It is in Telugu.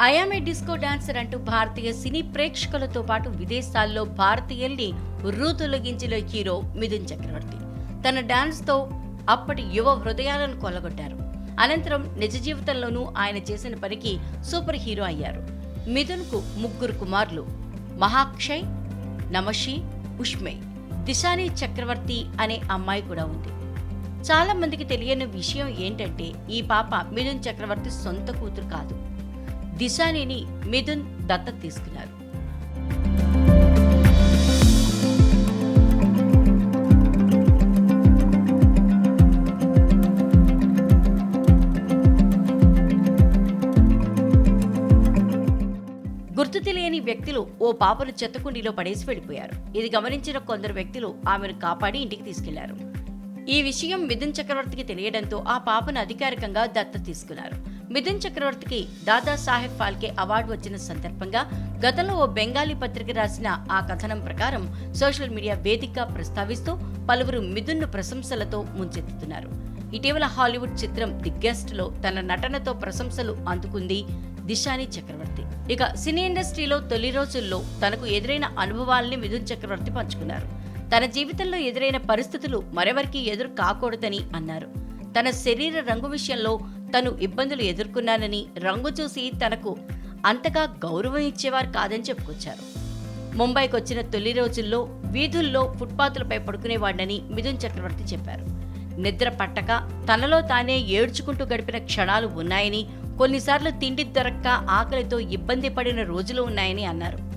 ఐయామ్ ఏ డిస్కో డాన్సర్ అంటూ భారతీయ సినీ ప్రేక్షకులతో పాటు విదేశాల్లో భారతీయుల్ని రూతొలగించిన హీరో మిథున్ చక్రవర్తి తన డాన్స్తో అప్పటి యువ హృదయాలను కొల్లగొట్టారు. అనంతరం నిజ జీవితంలోనూ ఆయన చేసిన పనికి సూపర్ హీరో అయ్యారు. మిథున్కు ముగ్గురు కుమారులు మహాక్షయ్, నమషి, ఉష్మే. దిశాని చక్రవర్తి అనే అమ్మాయి కూడా ఉంది. చాలా మందికి తెలియని విషయం ఏంటంటే ఈ పాప మిథున్ చక్రవర్తి సొంత కూతురు కాదు. దిశానిని మిథున్ దత్తత తీసుకున్నారు. గుర్తు తెలియని వ్యక్తులు ఓ పాపను చెత్తకుండీలో పడేసి వెళ్ళిపోయారు. ఇది గమనించిన కొందరు వ్యక్తులు ఆమెను కాపాడి ఇంటికి తీసుకెళ్లారు. ఈ విషయం మిథున్ చక్రవర్తికి తెలియడంతో ఆ పాపను అధికారికంగా దత్తత తీసుకున్నారు. మిథున్ చక్రవర్తికి దాదా సాహెబ్ ఫాల్కే అవార్డు వచ్చిన సందర్భంగా గతంలో ఓ బెంగాలీ పత్రిక రాసిన ఆ కథనం ప్రకారం సోషల్ మీడియా వేదికగా ప్రస్తావిస్తూ పలువురు మిథున్ను ప్రశంసలతో ముంచెత్తుతున్నారు. ఇటీవల హాలీవుడ్ చిత్రం ది గెస్ట్ లో తన నటనతో ప్రశంసలు అందుకుంది దిశాని చక్రవర్తి. ఇక సినీ ఇండస్ట్రీలో తొలి రోజుల్లో తనకు ఎదురైన అనుభవాల్ని మిథున్ చక్రవర్తి పంచుకున్నారు. తన జీవితంలో ఎదురైన పరిస్థితులు మరెవరికి ఎదురు కాకూడదని అన్నారు. తన శరీర రంగు విషయంలో తను ఇబ్బందులు ఎదుర్కొన్నానని, రంగు చూసి తనకు అంతగా గౌరవం ఇచ్చేవారు కాదని చెప్పుకొచ్చారు. ముంబైకి వచ్చిన తొలి రోజుల్లో వీధుల్లో ఫుట్పాత్లపై పడుకునేవాడని మిథున్ చక్రవర్తి చెప్పారు. నిద్ర పట్టక తనలో తానే ఏడ్చుకుంటూ గడిపిన క్షణాలు ఉన్నాయని, కొన్నిసార్లు తిండి దొరక్క ఆకలితో ఇబ్బంది పడిన రోజులు ఉన్నాయని అన్నారు.